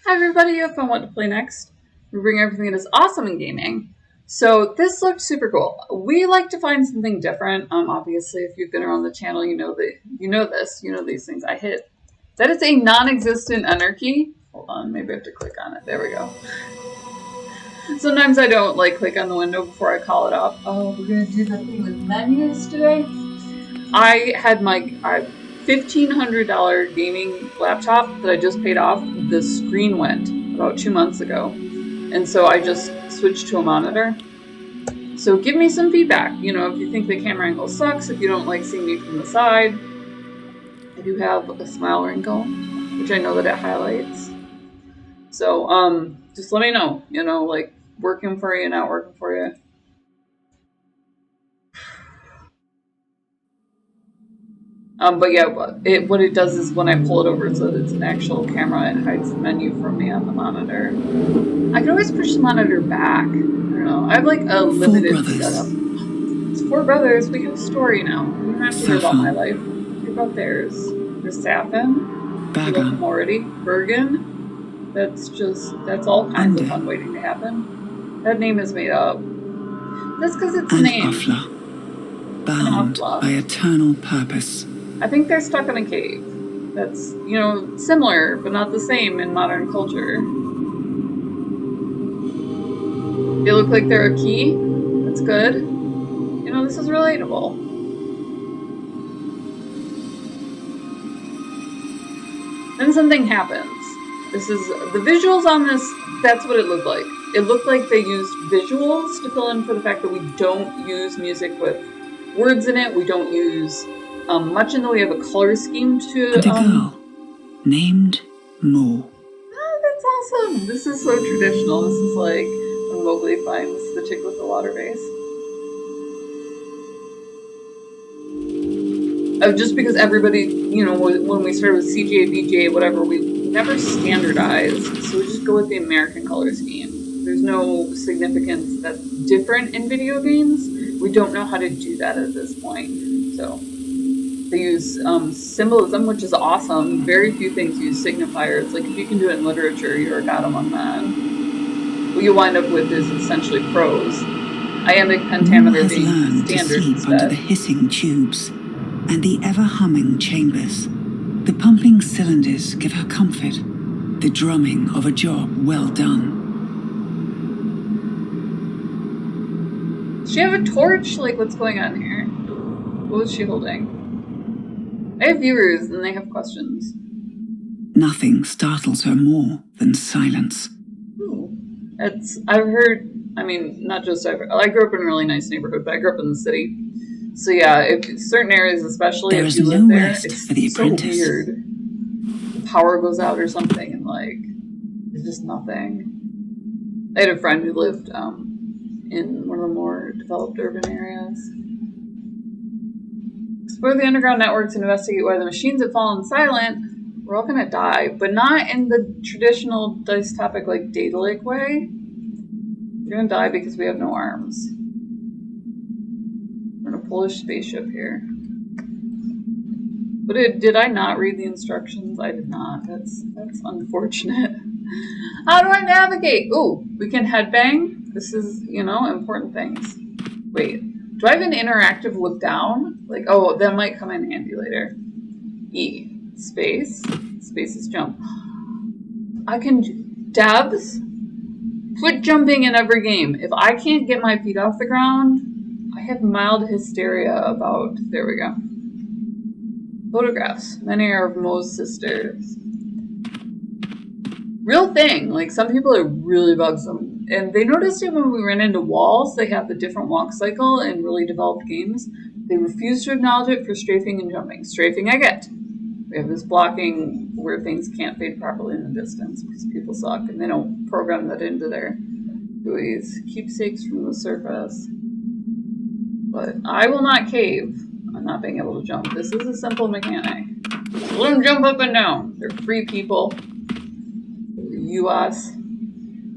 Hi everybody, you have fun what to play next. We bring everything that is awesome in gaming. So this looked super cool. We like to find something different. Obviously, if you've been around the channel, you know these things. I hit. That is a non-existent anarchy. Hold on, maybe I have to click on it. There we go. Sometimes I don't click on the window before I call it up. Oh, we're gonna do the thing with menus today. I had my $1,500 gaming laptop that I just paid off. The screen went about 2 months ago, and so I just switched to a monitor. So give me some feedback. If you think the camera angle sucks, if you don't like seeing me from the side. I do have a smile wrinkle, which I know that it highlights. So just let me know. Working for you, not working for you. But yeah, what it does is when I pull it over so that it's an actual camera, it hides the menu from me on the monitor. I can always push the monitor back. I don't know. I have a limited setup. It's 4 brothers. We have a story now. You don't have to hear about my life. Hear about theirs. There's Sapin. Bagan. Already. Bergen. That's all kinds of fun waiting to happen. That name is made up. That's because it's a name. Afla. Bound by eternal purpose. I think they're stuck in a cave. That's, similar, but not the same in modern culture. They look like they're a key. That's good. This is relatable. Then something happens. This is the visuals on this. That's what it looked like. It looked like they used visuals to fill in for the fact that we don't use music with words in it. We don't use much in the way of a color scheme to. And a girl named Mo. Oh, that's awesome! This is so traditional. This is like when Mowgli finds the chick with the water vase. Just because everybody, when we started with CGA, VGA, whatever, we never standardized, so we just go with the American color scheme. There's no significance that's different in video games. We don't know how to do that at this point. So they use symbolism, which is awesome. Very few things use signifiers. Like if you can do it in literature, you're a god among men. What you wind up with is essentially prose. Iambic pentameter being standard instead. Under the hissing tubes and the ever-humming chambers. The pumping cylinders give her comfort, the drumming of a job well done. Does she have a torch? What's going on here? What was she holding? I have viewers, and they have questions. Nothing startles her more than silence. Ooh. I've heard, not just I've heard. I grew up in a really nice neighborhood, but I grew up in the city. So yeah, if certain areas, especially if you live there, it's so weird. The power goes out or something, and there's just nothing. I had a friend who lived in one of the more developed urban areas. Explore the underground networks and investigate why the machines have fallen silent. We're all gonna die, but not in the traditional dystopic Data Lake way. We're gonna die because we have no arms. Polish spaceship here. But did I not read the instructions? I did not. That's unfortunate. How do I navigate? Ooh, we can headbang. This is, important things. Wait, do I have an interactive look down? Oh, that might come in handy later. E. Space. Space is jump. I can dabs. Quit jumping in every game. If I can't get my feet off the ground, I have mild hysteria about. There we go. Photographs. Many are of Mo's sisters. Real thing. Some people it really bugs them. And they noticed it when we ran into walls. They have a different walk cycle in really developed games. They refuse to acknowledge it for strafing and jumping. Strafing, I get. We have this blocking where things can't fade properly in the distance because people suck and they don't program that into their GUIs. Keepsakes from the surface. But I will not cave on not being able to jump. This is a simple mechanic. So let them jump up and down. They're free people. US.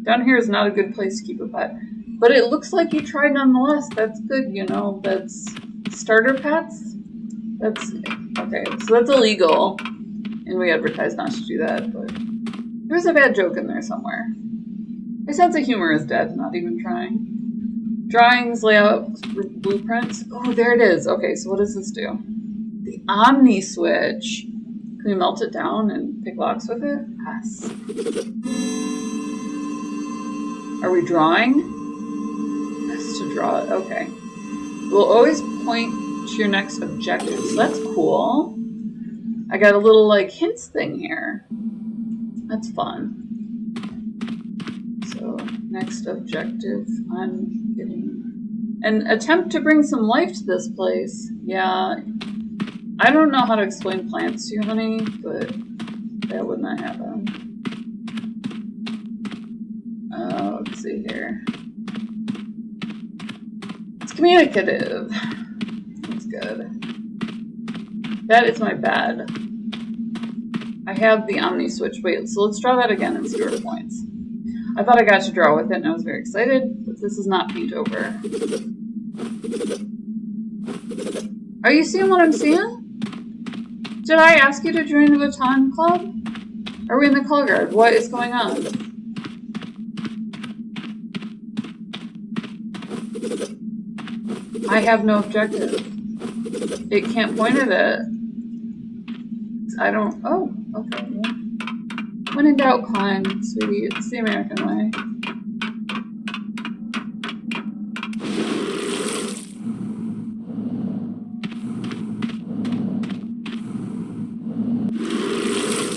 Down here is not a good place to keep a pet. But it looks like you tried nonetheless. That's good, That's starter pets. That's okay. So that's illegal. And we advertise not to do that, but There's a bad joke in there somewhere. My sense of humor is dead, not even trying. Drawings, layouts, blueprints. Oh, there it is. Okay, so what does this do? The Omni Switch. Can we melt it down and pick locks with it? Yes. Are we drawing? Yes, to draw it. Okay. We'll always point to your next objective. So that's cool. I got a little, like, hints thing here. That's fun. So, next objective, I'm getting... An attempt to bring some life to this place. Yeah. I don't know how to explain plants to you, honey, but that would not happen. Let's see here. It's communicative. That's good. That is my bed. I have the Omni Switch. Wait, so let's draw that again and see where it points. I thought I got to draw with it and I was very excited, but this is not paint over. Are you seeing what I'm seeing? Did I ask you to join the Baton Club? Are we in the color guard? What is going on? I have no objective. It can't point at it. I don't... Oh, okay. When in doubt, climb, sweetie. It's the American way.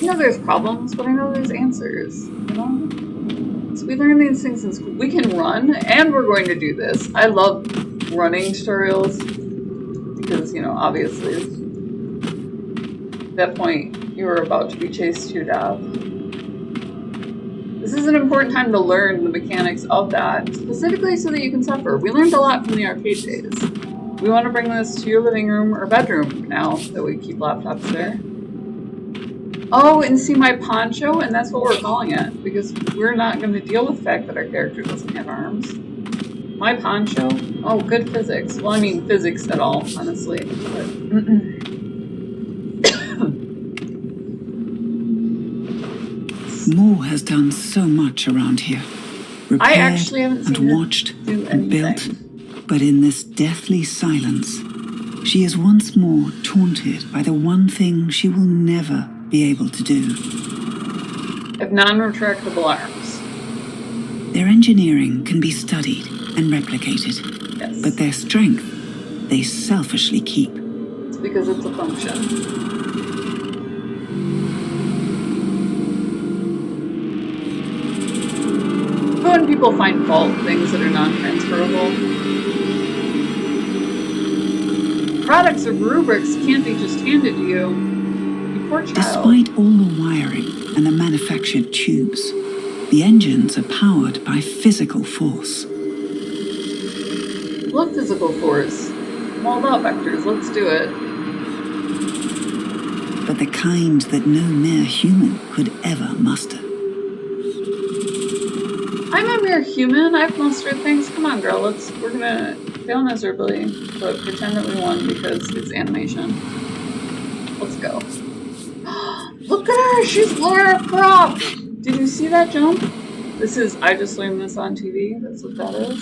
You know there's problems, but I know there's answers, you know? So we learn these things in school. We can run, and we're going to do this. I love running tutorials, because, you know, obviously, at that point, you were about to be chased to death. This is an important time to learn the mechanics of that, specifically so that you can suffer. We learned a lot from the arcade days. We want to bring this to your living room or bedroom now that we keep laptops there. Oh, and see my poncho? And that's what we're calling it, because we're not going to deal with the fact that our character doesn't have arms. My poncho? Oh, good physics. Well, I mean physics at all, honestly. But, Moore has done so much around here. Repaired I actually haven't seen and watched do and built. anything. But in this deathly silence, she is once more taunted by the one thing she will never be able to do. Have non-retractable arms. Their engineering can be studied and replicated, Yes. but their strength they selfishly keep. It's because it's a function. When people find fault things that are non-transferable. Products of rubrics can't be just handed to you. You poor child. Despite all the wiring and the manufactured tubes, the engines are powered by physical force. Look, physical force. Walled out vectors, let's do it. But the kind that no mere human could ever muster. I'm a mere human. I've mustered things. Come on, girl. We're gonna fail miserably, but pretend that we won because it's animation. Let's go. Look at her! She's Lara Croft! Did you see that jump? I just learned this on TV. That's what that is.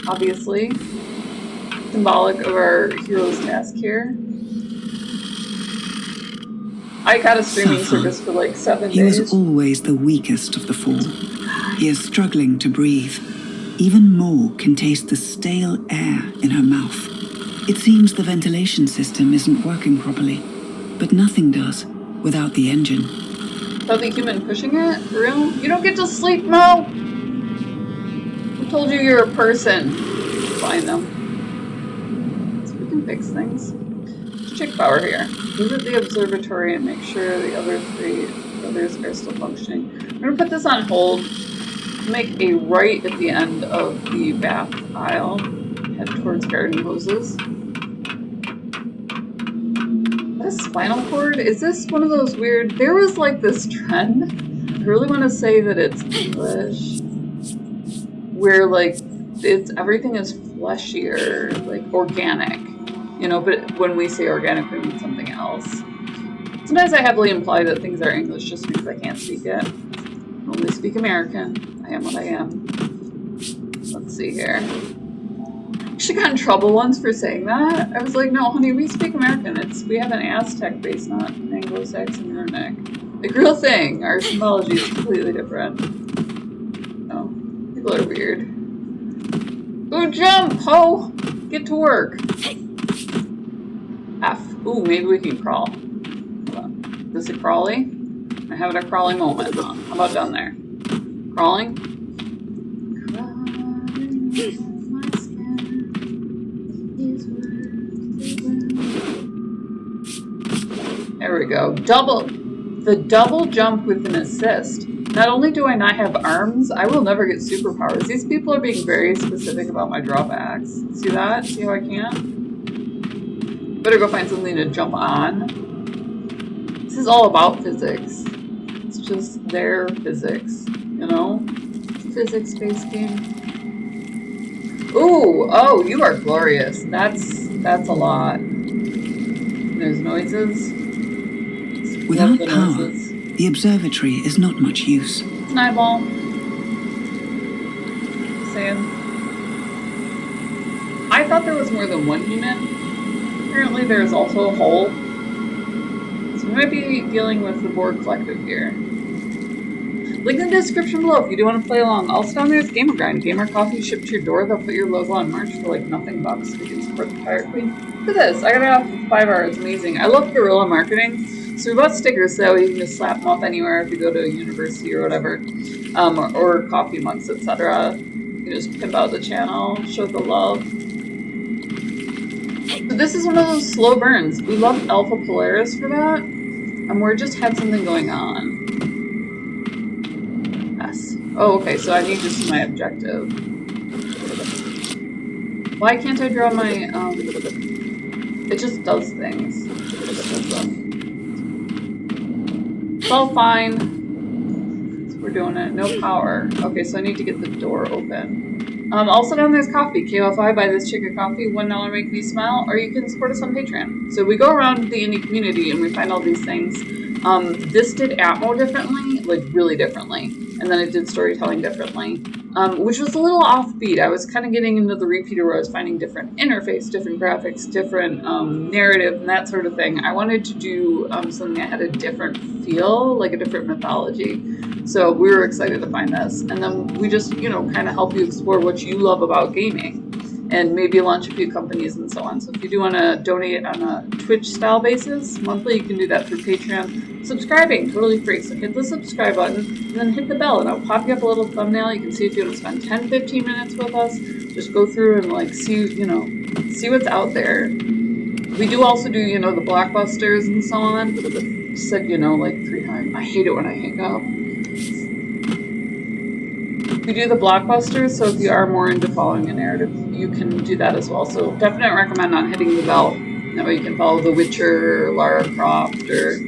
Obviously. Symbolic of our hero's task here. I got a streaming service for like 7 days. He was always the weakest of the four. He is struggling to breathe. Even Mo can taste the stale air in her mouth. It seems the ventilation system isn't working properly, but nothing does without the engine. Without the human pushing it? For real? You don't get to sleep, Mo! Who told you you're a person? Find them. So we can fix things. Let's check power here. Visit the observatory and make sure the others are still functioning. I'm gonna put this on hold. Make a right at the end of the bath aisle. Head towards garden hoses. This spinal cord? Is this one of those weird... There was like this trend. I really want to say that it's English. Where like everything is fleshier, like organic. You know, but when we say organic, we mean something else. Sometimes I heavily imply that things are English just because I can't speak it. I only speak American. I am what I am. Let's see here. I actually got in trouble once for saying that. I was like, no, honey, we speak American. We have an Aztec base, not an Anglo-Saxon Runic. Like, real thing. Our symbology is completely different. No, people are weird. Go jump, ho! Get to work. F. Ooh, maybe we can crawl. Hold on. Is this a crawly? I'm having a crawly moment. How about down there? Crawling? There we go. The double jump with an assist. Not only do I not have arms, I will never get superpowers. These people are being very specific about my drawbacks. See that? See how I can't? Better go find something to jump on. This is all about physics. It's just their physics, you know? Physics-based game. Ooh, oh, you are glorious. That's a lot. There's noises. Without power, the observatory is not much use. It's an eyeball. Saying. I thought there was more than one human. Apparently there's also a hole. So we might be dealing with the Borg Collective here. Link in the description below if you do want to play along. Also down there is Gamer Grind. Gamer Coffee shipped to your door. They'll put your logo on merch for like nothing bucks. We can support the Pirate Queen. Look at this. I got it off for 5 hours. Amazing. I love guerrilla marketing. So we bought stickers so that way you can just slap them off anywhere if you go to university or whatever. Or coffee mugs, etc. You can just pimp out the channel, show the love. So this is one of those slow burns. We love Alpha Polaris for that. And we're just had something going on. Yes. Oh, okay, so I need to see my objective. Why can't I draw my, it just does things. It just does them. It's all fine. So we're doing it. No power. Okay, so I need to get the door open. Also down there's coffee. KOFI, buy this chicken coffee. $1 make me smile. Or you can support us on Patreon. So we go around the indie community and we find all these things. This did Atmo differently, like really differently. And then it did storytelling differently, which was a little offbeat. I was kind of getting into the repeater where I was finding different interface, different graphics, different narrative, and that sort of thing. I wanted to do something that had a different feel, like a different mythology. So we were excited to find this. And then we just, you know, kind of help you explore what you love about gaming. And maybe launch a few companies and so on. So if you do want to donate on a Twitch-style basis, monthly, you can do that through Patreon. Subscribing, totally free. So hit the subscribe button, and then hit the bell, and it'll pop you up a little thumbnail. You can see if you want to spend 10, 15 minutes with us. Just go through and, like, see, you know, see what's out there. We do also do, you know, the blockbusters and so on. I've said, you know, like 3 times. I hate it when I hang up. We do the blockbusters, so if you are more into following a narrative, you can do that as well. So definitely recommend not hitting the bell. That way you can follow The Witcher, or Lara Croft, or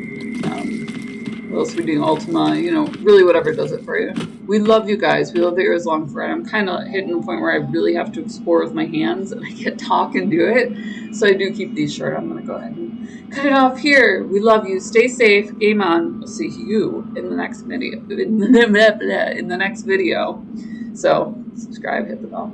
what else we do, Ultima, you know, really whatever does it for you. We love you guys. We love that you're as long for it. I'm kind of hitting the point where I really have to explore with my hands, and I can't talk and do it. So I do keep these short. I'm going to go ahead and cut it off here. We love you. Stay safe. Game on. We'll see you in the next video. In the next video. So subscribe, hit the bell.